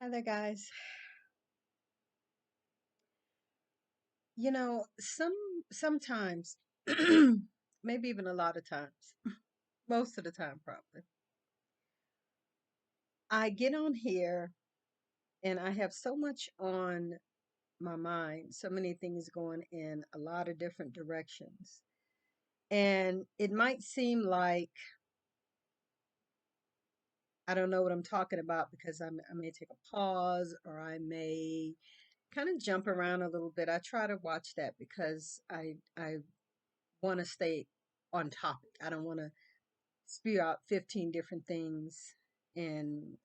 Hi there, guys. Sometimes, maybe even a lot of times, most of the time probably, I get on here and I have so much on my mind, so many things going in a lot of different directions. And it might seem like I don't know what I'm talking about because I may take a pause or I may kind of jump around a little bit. I try to watch that because I want to stay on topic. I don't want to spew out 15 different things in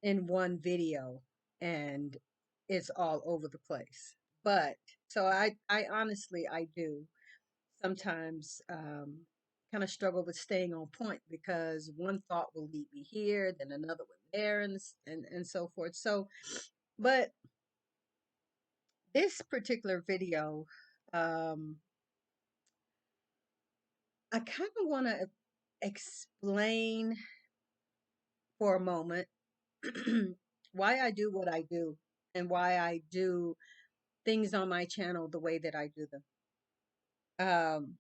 in one video and it's all over the place. But so I honestly I do sometimes kind of struggle with staying on point because one thought will lead me here, then another one there, and so forth. So, but this particular video, um, I kind of want to explain for a moment why I do what I do and why I do things on my channel the way that I do them. Um,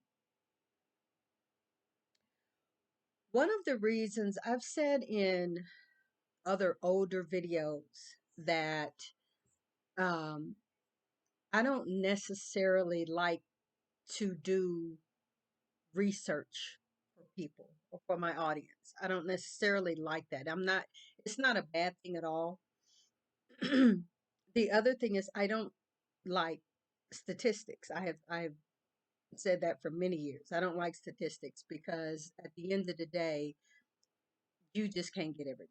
One of the reasons I've said in other older videos that um, I don't necessarily like to do research for people or for my audience. I don't necessarily like that. It's not a bad thing at all. The other thing is I don't like statistics. I've said that for many years. I don't like statistics because at the end of the day, you just can't get everybody.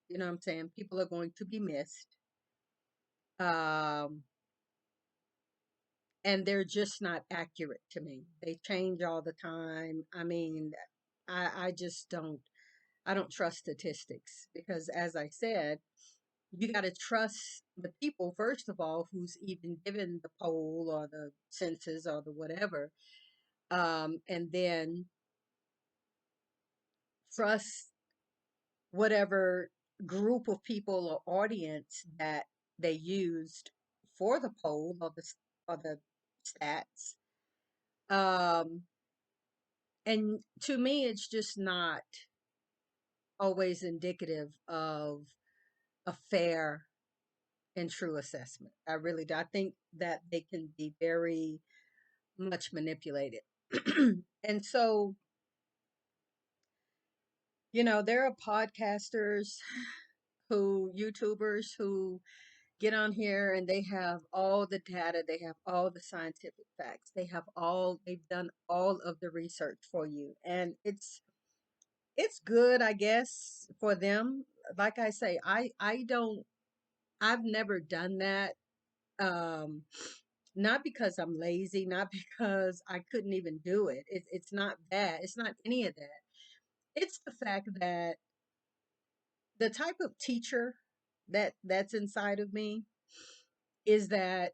You know what I'm saying? People are going to be missed. Um, and they're just not accurate to me. They change all the time. I mean, I just I don't trust statistics because as I said, you got to trust the people first of all who's even given the poll or the census or the whatever, and then trust whatever group of people or audience that they used for the poll or the stats. Um, and to me, it's just not always indicative of a fair and true assessment. I really do. I think that they can be very much manipulated. And so, there are podcasters YouTubers who get on here and they have all the data, they have all the scientific facts, they've done all of the research for you. And it's good, I guess, for them. Like I say, I've never done that. Um, Not because I'm lazy, not because I couldn't even do it. It's not that. It's not any of that. It's the fact that the type of teacher that's inside of me is that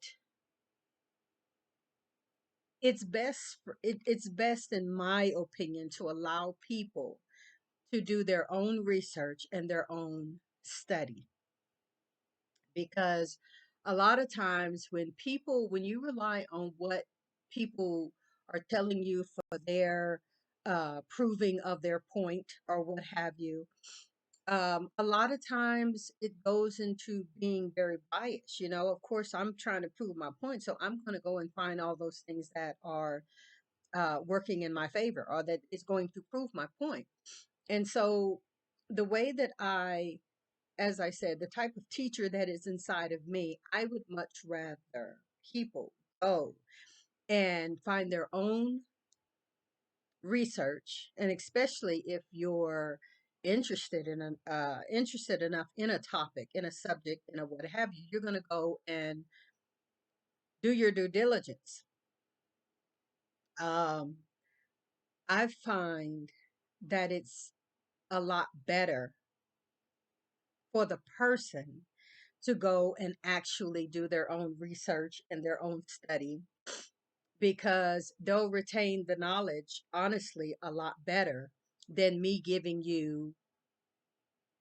it's best in my opinion to allow people to do their own research and their own study, because a lot of times when you rely on what people are telling you for their proving of their point or what have you, a lot of times it goes into being very biased. Of course, I'm trying to prove my point, so I'm going to go and find all those things that are working in my favor or that is going to prove my point. And so the way that as I said, the type of teacher that is inside of me, I would much rather people go and find their own research, and especially if you're interested enough in a topic, in a subject, in a what have you, you're going to go and do your due diligence. Um, I find that it's a lot better for the person to go and actually do their own research and their own study, because they'll retain the knowledge, honestly, a lot better than me giving you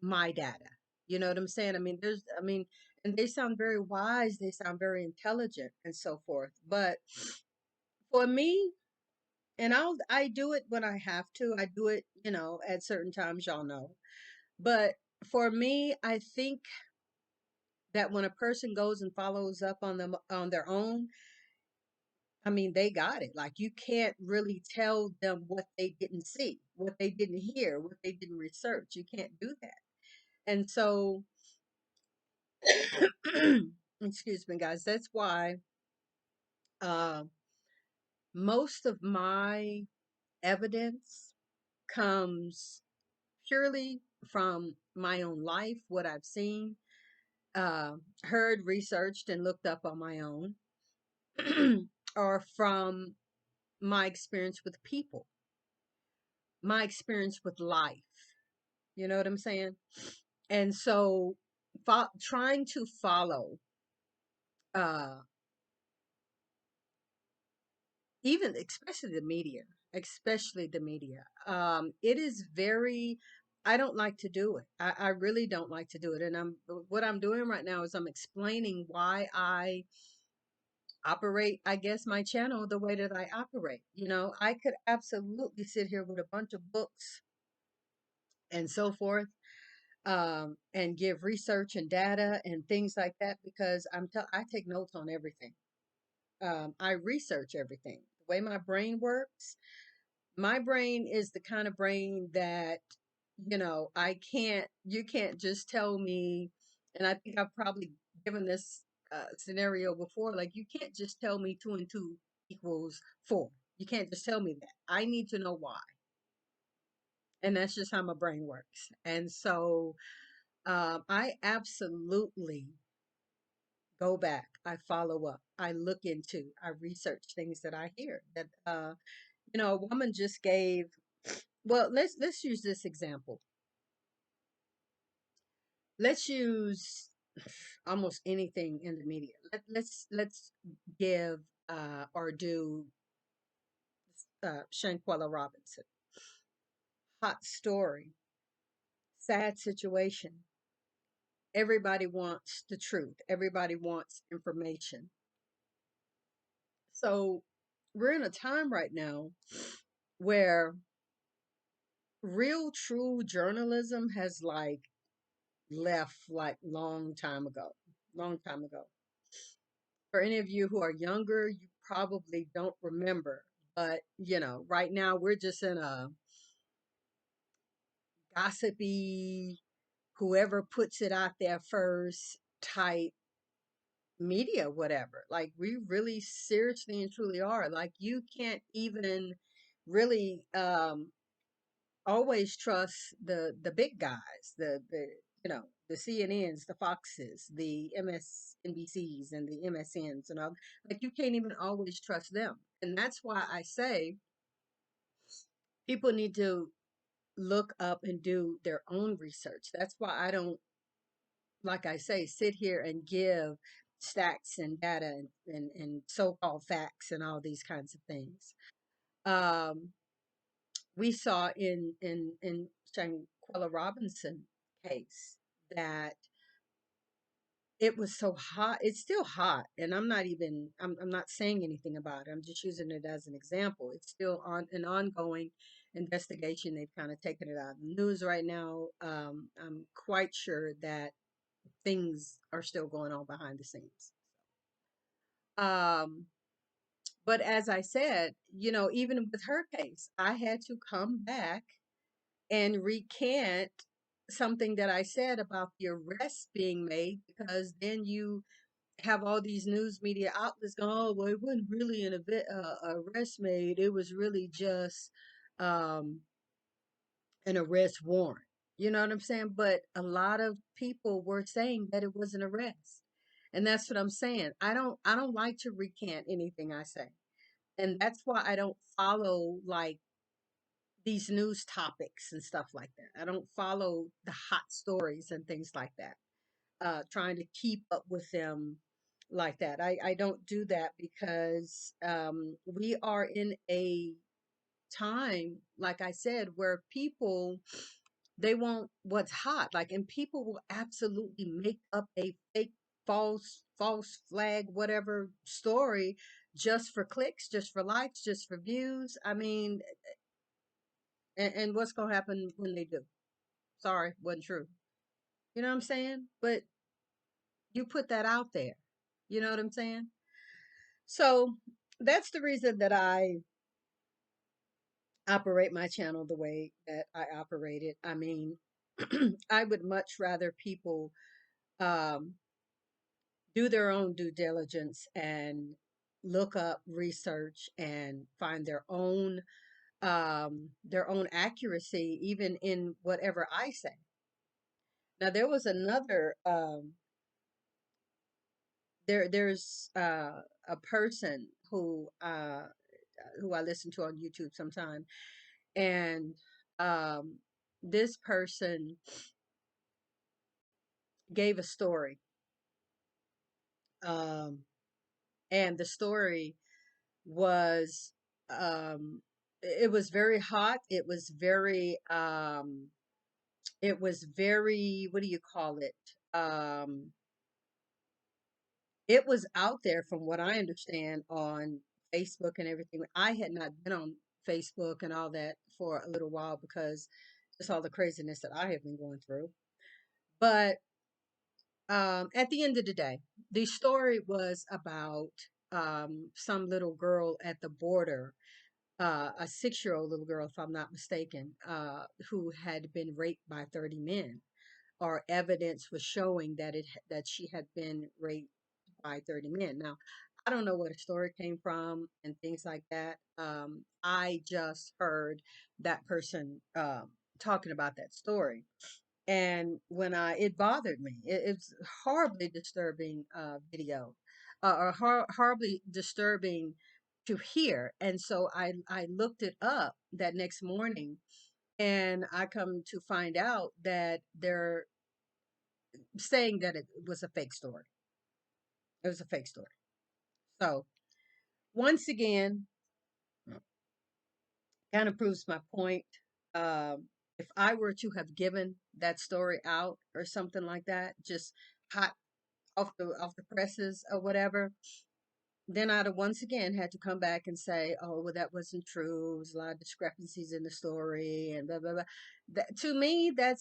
my data. You know what I'm saying? I mean, and they sound very wise, they sound very intelligent and so forth. But for me, and I do it when I have to. I do it, at certain times, y'all know. But for me, I think that when a person goes and follows up on them on their own, I mean, they got it. Like, you can't really tell them what they didn't see, what they didn't hear, what they didn't research. You can't do that. And so, excuse me, guys, that's why uh, most of my evidence comes purely from my own life, what I've seen, uh, heard, researched, and looked up on my own, or from my experience with people, my experience with life. You know what I'm saying? And so, trying to follow, uh, even especially the media, it is very. I don't like to do it. I really don't like to do it. And what I'm doing right now is I'm explaining why I operate, I guess, my channel the way that I operate. I could absolutely sit here with a bunch of books and so forth, and give research and data and things like that, because I take notes on everything. I research everything. The way my brain works, my brain is the kind of brain that, you can't just tell me, and I think I've probably given this scenario before, like, you can't just tell me two and two equals four. You can't just tell me that. I need to know why. And that's just how my brain works. And so, I absolutely go back. I follow up. I look into, I research things that I hear that, a woman just gave. Well, let's use this example. Let's use almost anything in the media. Let's give, or do, Shanquella Robinson. Hot story, sad situation. Everybody wants the truth. Everybody wants information. So we're in a time right now where real true journalism has, like, left, like, long time ago. For any of you who are younger, you probably don't remember, but right now we're just in a gossipy, whoever puts it out there first type media, whatever. Like, we really seriously and truly are. Like, you can't even really always trust the big guys, the CNNs, the Foxes, the MSNBCs, and the MSNs, and all. Like, you can't even always trust them, and that's why I say people need to look up and do their own research. That's why I don't, like I say, sit here and give stats and data and so-called facts and all these kinds of things. Um, we saw in Shanquella Robinson case that it was so hot. It's still hot, and I'm not saying anything about it. I'm just using it as an example. It's still on an ongoing investigation. They've kind of taken it out of the news right now. I'm quite sure that things are still going on behind the scenes. Um, but as I said, even with her case, I had to come back and recant something that I said about the arrest being made, because then you have all these news media outlets going, oh, well, it wasn't really an event, arrest made. It was really just um, an arrest warrant. You know what I'm saying? But a lot of people were saying that it was an arrest. And that's what I'm saying. I don't like to recant anything I say. And that's why I don't follow, like, these news topics and stuff like that. I don't follow the hot stories and things like that. Trying to keep up with them like that. I don't do that because we are in a time, like I said, where people They want what's hot. Like, and people will absolutely make up a fake, false flag, whatever story just for clicks, just for likes, just for views. I mean, and what's going to happen when they do? Sorry, wasn't true. You know what I'm saying? But you put that out there. You know what I'm saying? So that's the reason that I operate my channel the way that I operate it. I mean, I would much rather people um, do their own due diligence and look up, research, and find their own accuracy, even in whatever I say. Now, there was another there's a person who I listen to on YouTube sometime, and um, this person gave a story, um, and the story was it was very hot. It was very, what do you call it? It was out there from what I understand on Facebook and everything. I had not been on Facebook and all that for a little while because just all the craziness that I have been going through. But at the end of the day, the story was about some little girl at the border, a 6-year-old little girl, if I'm not mistaken, who had been raped by 30 men, or evidence was showing that that she had been raped by 30 men. Now, I don't know where the story came from and things like that. I just heard that person talking about that story. And when it bothered me. It's horribly disturbing video, or horribly disturbing to hear. And so I looked it up that next morning, and I come to find out that they're saying that it was a fake story. It was a fake story. So once again, kind of proves my point. If I were to have given that story out or something like that, just hot off the presses or whatever, then I'd have once again had to come back and say, "Oh, well, that wasn't true. There's a lot of discrepancies in the story," and blah blah blah. That, to me, that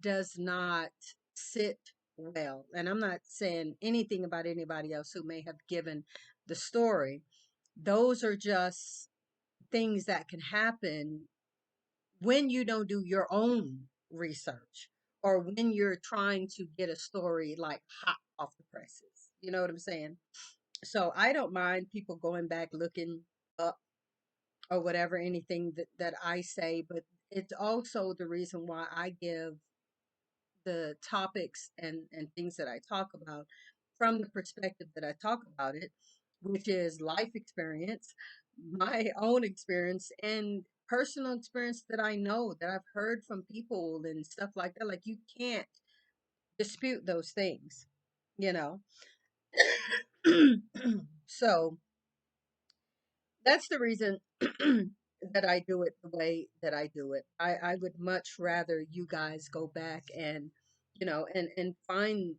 does not sit well. And I'm not saying anything about anybody else who may have given the story. Those are just things that can happen when you don't do your own research, or when you're trying to get a story like hot off the presses. You know what I'm saying? So I don't mind people going back looking up or whatever, anything that I say, but it's also the reason why I give the topics and things that I talk about from the perspective that I talk about it, which is life experience, my own experience, and personal experience that I know that I've heard from people and stuff like that. Like, you can't dispute those things, you know? So that's the reason that I do it the way that I do it. I would much rather you guys go back and, and find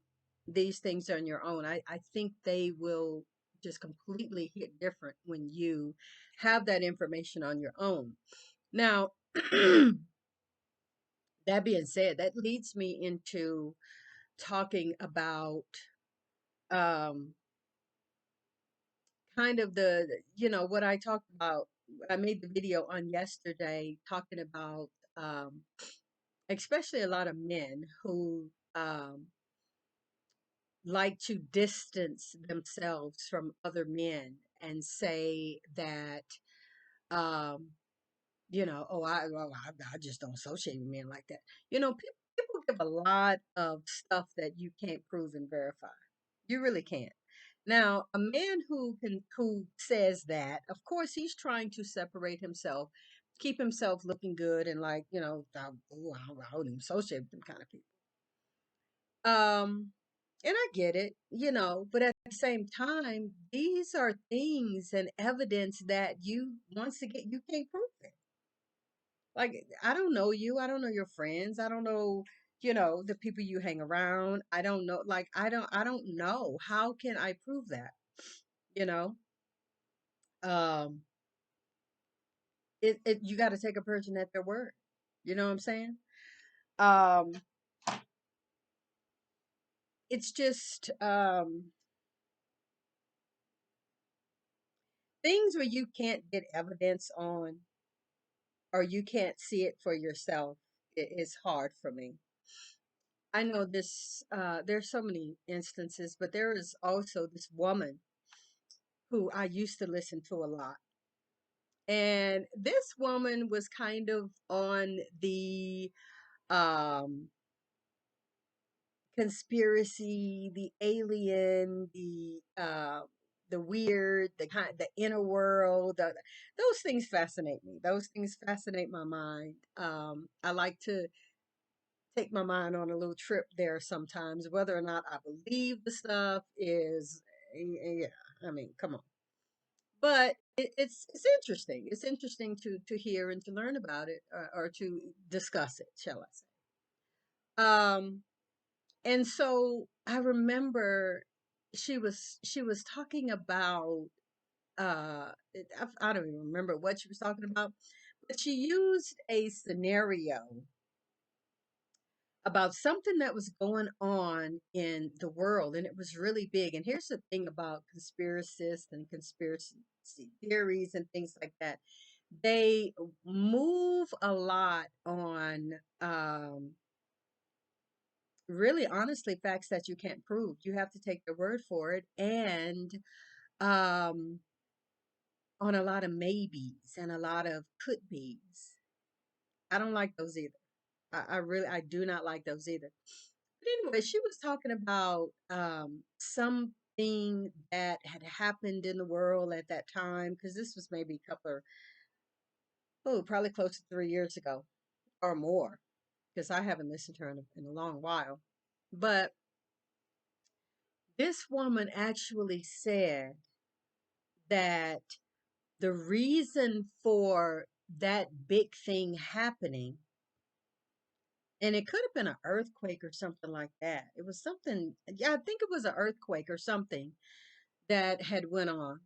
these things on your own. I think they will just completely hit different when you have that information on your own. Now, that being said, that leads me into talking about um, kind of what I talked about. I made the video on yesterday talking about especially a lot of men who like to distance themselves from other men and say that um, oh, I just don't associate with men like that. People give a lot of stuff that you can't prove and verify. You really can't. Now, a man who says that, of course, he's trying to separate himself, keep himself looking good, and like, "Ooh, I wouldn't associate with them kind of people." Um, and I get it, but at the same time, these are things and evidence that you once again you can't prove it. Like, I don't know you. I don't know your friends. I don't know, the people you hang around. I don't know. Like, I don't know. How can I prove that? You know? Um, you got to take a person at their word. You know what I'm saying? Um, it's just things where you can't get evidence on or you can't see it for yourself. It is hard for me. I know this, there's so many instances, but there is also this woman who I used to listen to a lot. And this woman was kind of on the um conspiracy, the alien, the weird, the kind, the inner world. Those things fascinate me. Those things fascinate my mind. I like to take my mind on a little trip there sometimes. Whether or not I believe the stuff is, yeah. I mean, come on. But it's interesting. It's interesting to hear and to learn about it, or to discuss it, shall I say? And so I remember she was talking about I don't even remember what she was talking about, but she used a scenario about something that was going on in the world, and it was really big. And here's the thing about conspiracists and conspiracy theories and things like that. They move a lot on really honestly facts that you can't prove. You have to take their word for it, and um on a lot of maybes and a lot of could be's. I don't like those either. I do not like those either. But anyway, she was talking about something that had happened in the world at that time, because this was maybe a couple of, probably close to 3 years ago or more, because I haven't listened to her in a long while. But this woman actually said that the reason for that big thing happening, and it could have been an earthquake or something like that. It was something, yeah, I think it was an earthquake or something that had went on.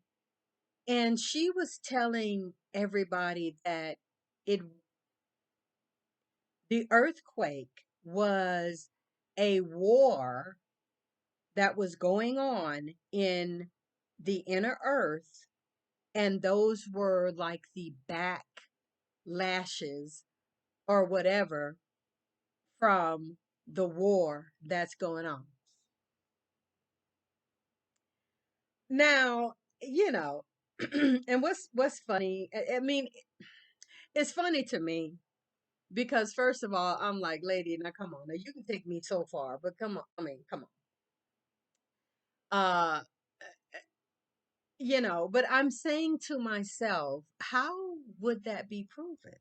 And she was telling everybody that it the earthquake was a war that was going on in the inner earth, and those were like the backlashes or whatever from the war that's going on. Now, and what's funny, I mean, it's funny to me because first of all, I'm like, lady, now come on, now you can take me so far, but come on, I mean, come on. Uh, but I'm saying to myself, how would that be proven?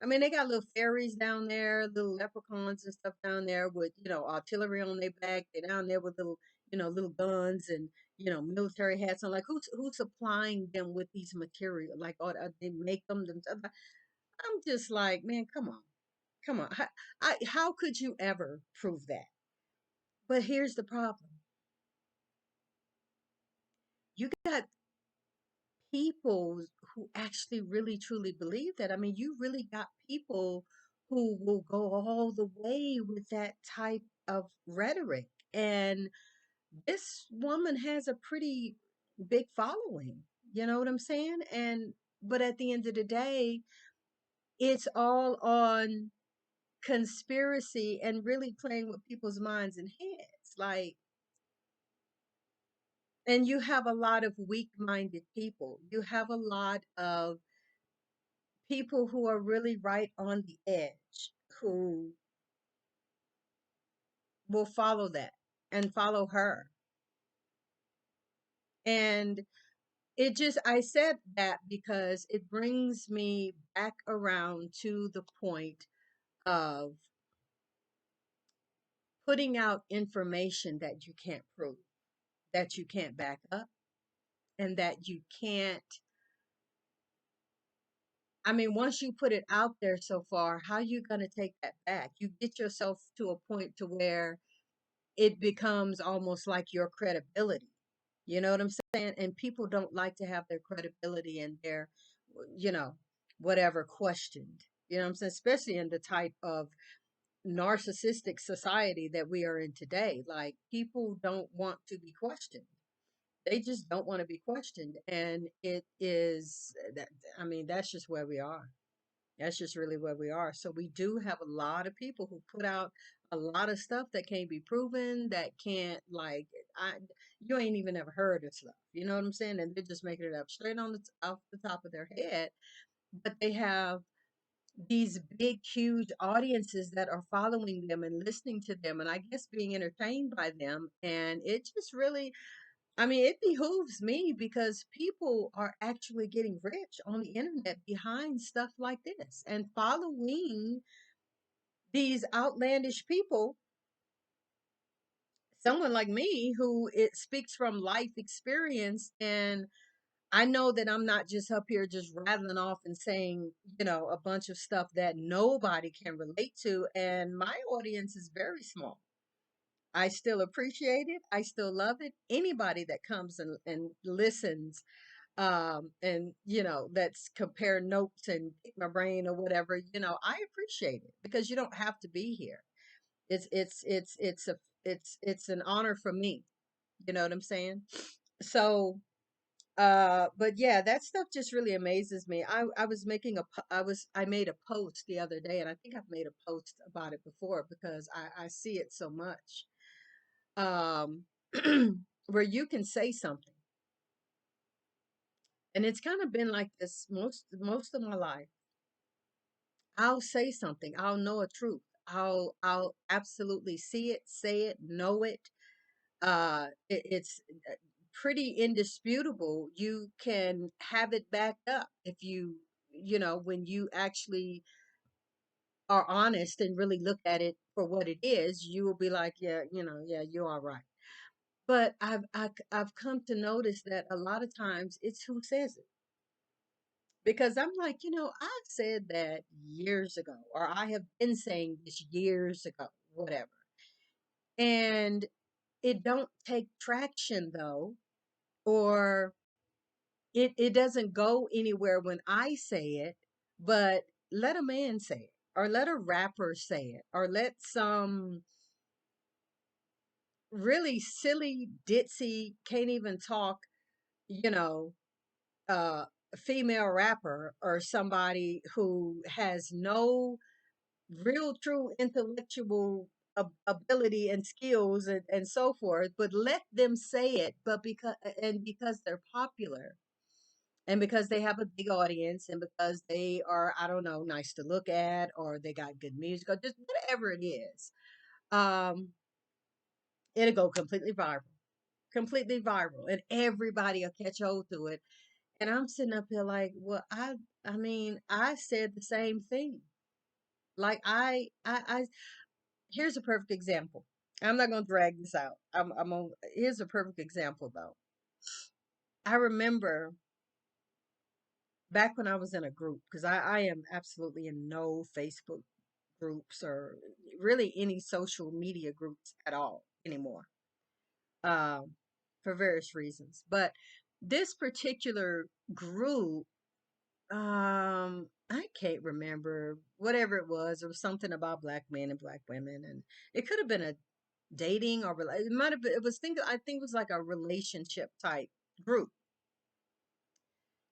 I mean, they got little fairies down there, little leprechauns and stuff down there with, artillery on their back. They're down there with little, little guns and, military hats on. Like, who's supplying them with these material? Like, or they make them themselves? I'm just like, man, come on, come on. How could you ever prove that? But here's the problem: you got people who actually really truly believe that. I mean, you really got people who will go all the way with that type of rhetoric. And this woman has a pretty big following. You know what I'm saying? But at the end of the day, it's all on conspiracy and really playing with people's minds and heads. Like, and you have a lot of weak-minded people. You have a lot of people who are really right on the edge, who will follow that and follow her. And I said that because it brings me back around to the point of putting out information that you can't prove, that you can't back up, and that you can't, I mean, once you put it out there so far, how you going to take that back? You get yourself to a point to where it becomes almost like your credibility. You know what I'm saying? And people don't like to have their credibility and their, you know, whatever questioned. You know what I'm saying? Especially in the type of narcissistic society that we are in today. Like, people don't want to be questioned. They just don't want to be questioned. And it is that, I mean, that's just where we are. That's just really where we are. So we do have a lot of people who put out a lot of stuff that can't be proven, that can't, like, I you ain't even ever heard of stuff. You know what I'm saying? And they're just making it up straight on off the top of their head. But they have these big, huge audiences that are following them and listening to them, and I guess being entertained by them. And it just really, I mean, it behooves me because people are actually getting rich on the internet behind stuff like this and following these outlandish people. Someone like me who it speaks from life experience, and I know that I'm not just up here just rattling off and saying, a bunch of stuff that nobody can relate to. And my audience is very small. I still appreciate it. I still love it. Anybody that comes and listens, and that's compare notes and pick my brain or whatever, I appreciate it because you don't have to be here. It's an honor for me. You know what I'm saying? So, but yeah, that stuff just really amazes me. I was making I made a post the other day, and I think I've made a post about it before because I see it so much. Um, where you can say something, and it's kind of been like this most of my life. I'll say something. I'll know a truth. I'll absolutely see it, say it, know it. It's pretty indisputable. You can have it backed up if when you actually are honest and really look at it for what it is, you will be like, yeah, yeah, you are right. But I've come to notice that a lot of times it's who says it. Because I'm like, I've said that years ago, or I have been saying this years ago, whatever. And it don't take traction though, or it doesn't go anywhere when I say it, but let a man say it, or let a rapper say it, or let some really silly, ditzy, can't even talk, you know, uh female rapper or somebody who has no real true intellectual ability and skills and so forth, but let them say it. But because they're popular, and because they have a big audience, and because they are, I don't know, nice to look at, or they got good music, or just whatever it is, um it'll go completely viral, and everybody will catch hold to it. And I'm sitting up here like, well, I mean, I said the same thing. Like, I here's a perfect example. I'm not gonna drag this out. I'm on. Here's a perfect example though. I remember back when I was in a group, because I am absolutely in no Facebook groups or really any social media groups at all anymore, um, for various reasons. But this particular group, I can't remember whatever it was. It was something about black men and black women, and it could have been a dating or it might have been, it was think I think it was like a relationship type group.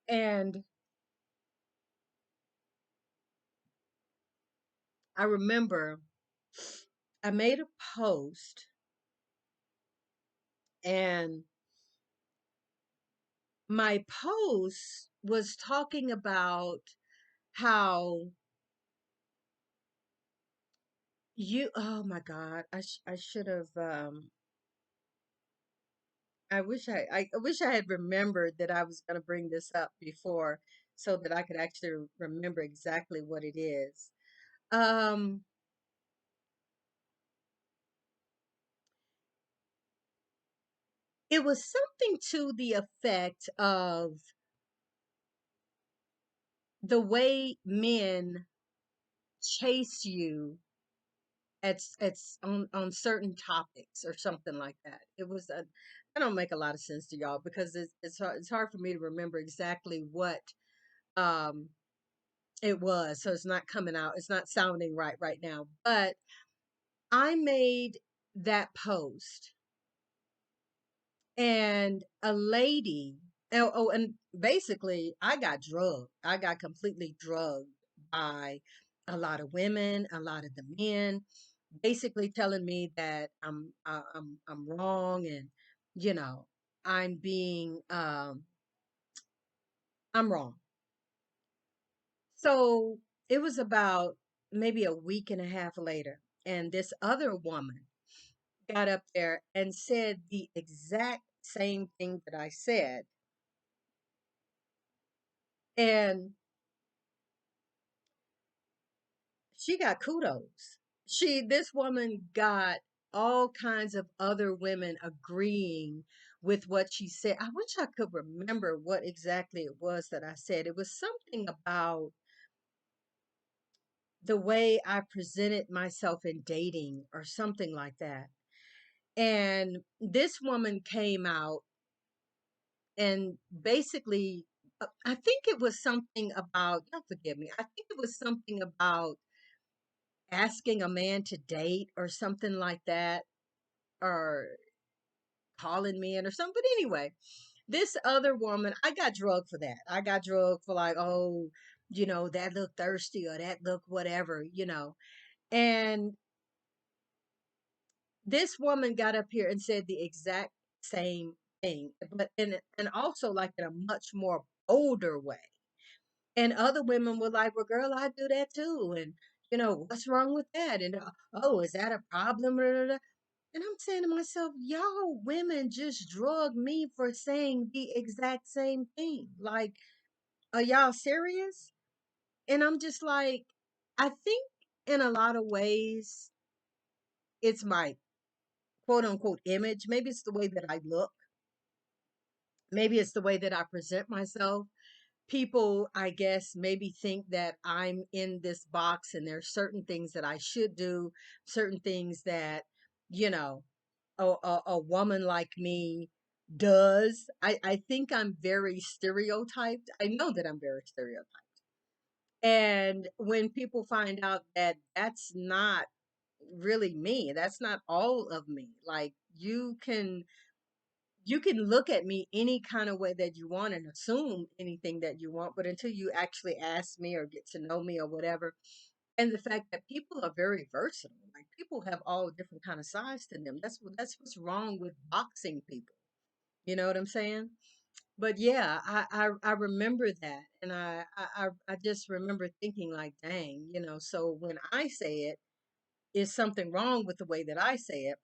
And I remember I made a post, and my post was talking about how oh my god, I should have I wish I had remembered that I was going to bring this up before, so that I could actually remember exactly what it is. um it was something to the effect of, the way men chase you it's on certain topics or something like that. It was a that don't make a lot of sense to y'all because it's hard for me to remember exactly what um it was. So it's not coming out. It's not sounding right now. But I made that post and a lady and basically I got drugged. I got completely drugged by a lot of women, a lot of the men basically telling me that I'm wrong and you know I'm being I'm wrong. So it was about maybe a week and a half later, and this other woman got up there and said the exact same thing that I said, and she got kudos. This woman got all kinds of other women agreeing with what she said. I wish I could remember what exactly it was that I said. It was something about the way I presented myself in dating or something like that. And this woman came out and basically, I think it was something about, don't forgive me, I think it was something about asking a man to date or something like that, or calling me in or something. But anyway, this other woman, I got drugged for that. I got drugged for like, oh, that look thirsty or that look whatever, And this woman got up here and said the exact same thing, but and also like in a much more older way. And other women were like, "Well, girl, I do that too." And what's wrong with that? And oh, is that a problem? And I'm saying to myself, y'all women just drug me for saying the exact same thing. Like, are y'all serious? And I'm just like, I think in a lot of ways, it's my quote unquote image. Maybe it's the way that I look. Maybe it's the way that I present myself. People, I guess, maybe think that I'm in this box and there's certain things that I should do, certain things that, you know, a woman like me does. I think I'm very stereotyped. I know that I'm very stereotyped. And when people find out that that's not really me, that's not all of me. Like you can look at me any kind of way that you want and assume anything that you want, but until you actually ask me or get to know me or whatever, and the fact that people are very versatile, like people have all different kind of sides to them. That's what's wrong with boxing people. You know what I'm saying? But yeah, I remember that, and I just remember thinking like, dang, So when I say it, is something wrong with the way that I say it,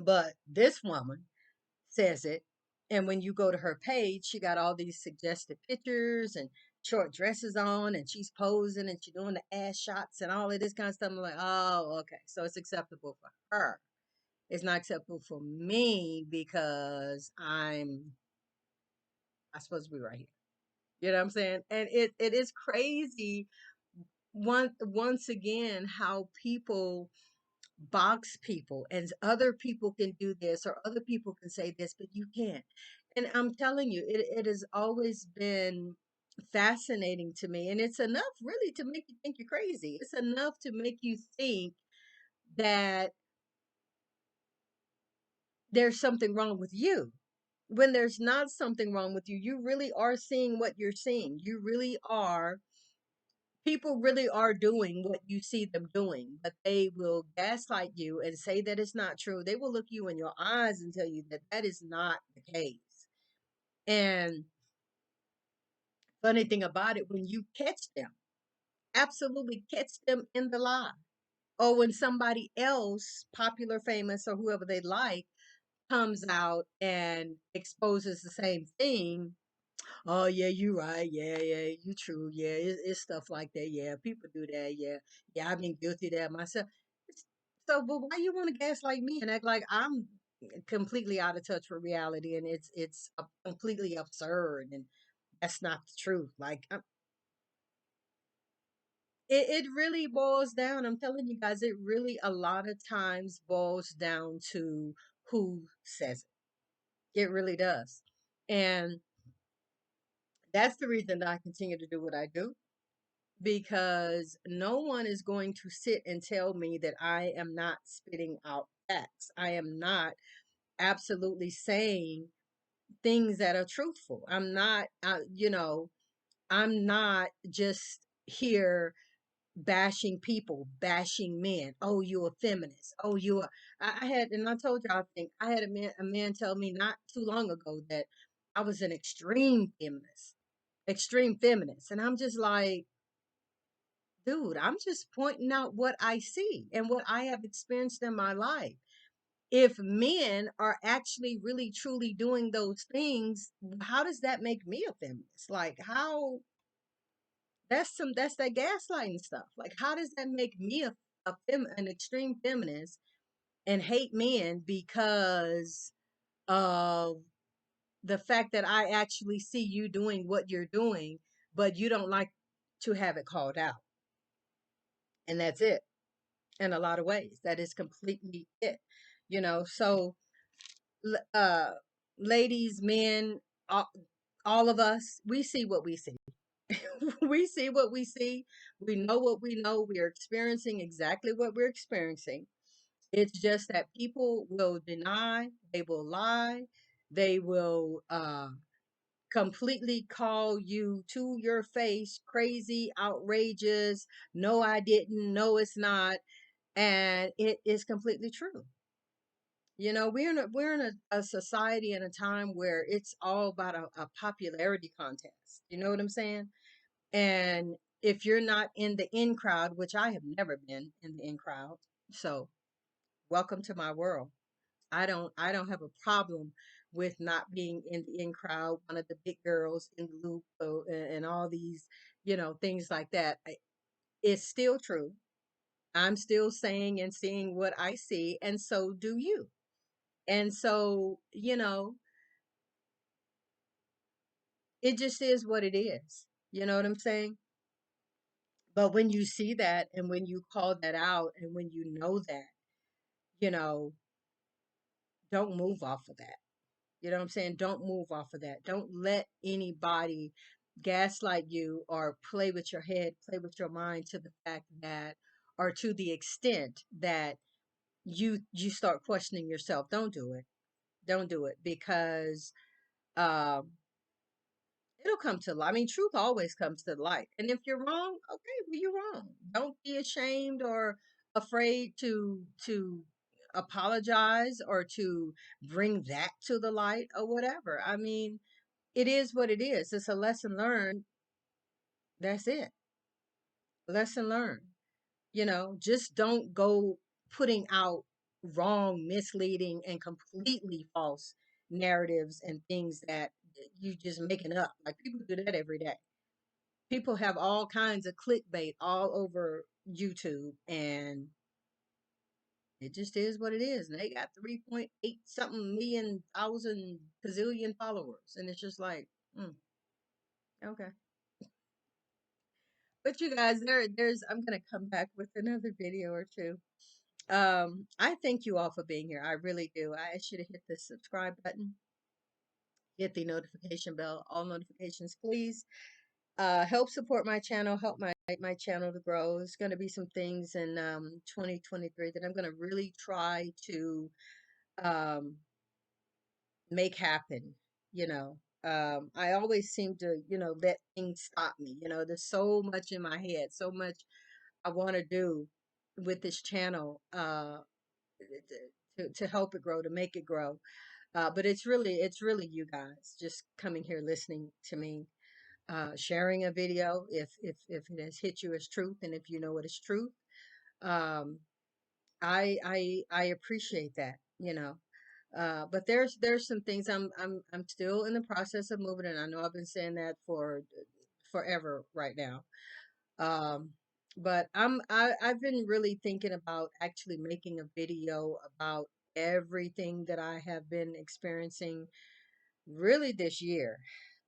but this woman says it. And when you go to her page, she got all these suggested pictures and short dresses on, and she's posing and she's doing the ass shots and all of this kind of stuff. I'm like, oh, okay. So it's acceptable for her. It's not acceptable for me because I'm supposed to be right here. You know what I'm saying? And it is crazy once again how people box people and other people can do this or other people can say this, but you can't. And I'm telling you, it has always been fascinating to me. And it's enough really to make you think you're crazy. It's enough to make you think that there's something wrong with you. When there's not something wrong with you, you really are seeing what you're seeing. You really are people really are doing what you see them doing, but they will gaslight you and say that it's not true. They will look you in your eyes and tell you that that is not the case. And funny thing about it, when you catch them, absolutely catch them in the lie, or when somebody else, popular, famous, or whoever they like, comes out and exposes the same thing. Oh yeah, you right. Yeah, yeah, you true. Yeah, it's stuff like that. Yeah, people do that. Yeah, yeah, I've been guilty of that myself. So, but why you want to gaslight me and act like I'm completely out of touch with reality and it's completely absurd and that's not the truth. Like, it really boils down. I'm telling you guys, it really a lot of times boils down to who says it. It really does. And that's the reason that I continue to do what I do, because no one is going to sit and tell me that I am not spitting out facts. I am not absolutely saying things that are truthful. I'm not, I'm not just here bashing people, bashing men. Oh, you a feminist. Oh, you a. I had, and I told y'all, I think I had a man tell me not too long ago that I was an extreme feminist, and I'm just like, dude, I'm just pointing out what I see and what I have experienced in my life. If men are actually really truly doing those things, how does that make me a feminist? Like, how, that's that gaslighting stuff. Like, how does that make me an extreme feminist and hate men because of the fact that I actually see you doing what you're doing, but you don't like to have it called out? And that's it. In a lot of ways, that is completely it. So uh ladies, men, all, all of us, we see what we see. We see what we see. We know what we know. We are experiencing exactly what we're experiencing. It's just that people will deny, they will lie, they will completely call you to your face crazy, outrageous. No, I didn't. No, it's not. And it is completely true. We're in a society and a time where it's all about a popularity contest. You know what I'm saying? And if you're not in the in crowd, which I have never been in the in crowd, so welcome to my world. I don't have a problem with not being in the in crowd, one of the big girls in the loop, and all these, things like that. It's still true. I'm still saying and seeing what I see, and so do you. And so, it just is what it is. You know what I'm saying? But when you see that and when you call that out and when you know that, you know, don't move off of that. You know what I'm saying? Don't move off of that. Don't let anybody gaslight you or play with your head, play with your mind to the fact that, or to the extent that you start questioning yourself. Don't do it. Don't do it, because um it'll come to light. I mean, truth always comes to light. And if you're wrong, okay, well, you're wrong. Don't be ashamed or afraid to apologize or to bring that to the light or whatever. I mean, it is what it is. It's a lesson learned. That's it. Lesson learned. Just don't go putting out wrong, misleading, and completely false narratives and things that you just making up. Like, people do that every day. People have all kinds of clickbait all over YouTube, and it just is what it is. And they got 3.8 something million thousand gazillion followers, and it's just like, mm, okay. But you guys, there's I'm gonna come back with another video or two. I thank you all for being here. I really do. I ask you to hit the subscribe button, hit the notification bell, all notifications, please. Help support my channel, help my channel to grow. There's going to be some things in 2023 that I'm going to really try to um, make happen. I always seem to, let things stop me. There's so much in my head, so much I want to do with this channel, to help it grow, to make it grow. But it's really you guys just coming here, listening to me, sharing a video if it has hit you as truth, and if you know it is truth. um I appreciate that. But there's some things I'm still in the process of moving, and I know I've been saying that for forever right now. um but I've been really thinking about actually making a video about everything that I have been experiencing really this year,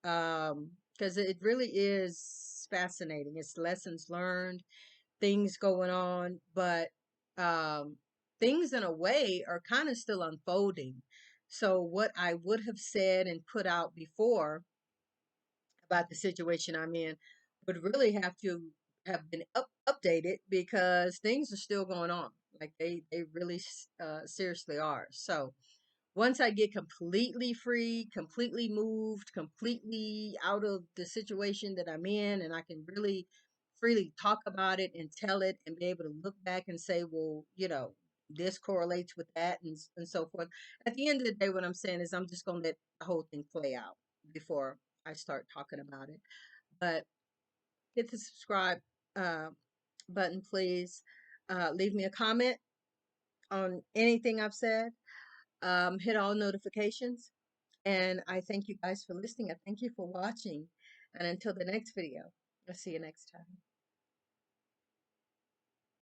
because it really is fascinating. It's lessons learned, things going on, but um, things in a way are kind of still unfolding. So what I would have said and put out before about the situation I'm in would really have to have been updated because things are still going on. Like they really seriously are. So once I get completely free, completely moved, completely out of the situation that I'm in, and I can really freely talk about it and tell it and be able to look back and say, well, this correlates with that and so forth. At the end of the day, what I'm saying is I'm just going to let the whole thing play out before I start talking about it. But hit the subscribe uh, button, please. Leave me a comment on anything I've said. Hit all notifications. And I thank you guys for listening. I thank you for watching. And until the next video, I'll see you next time.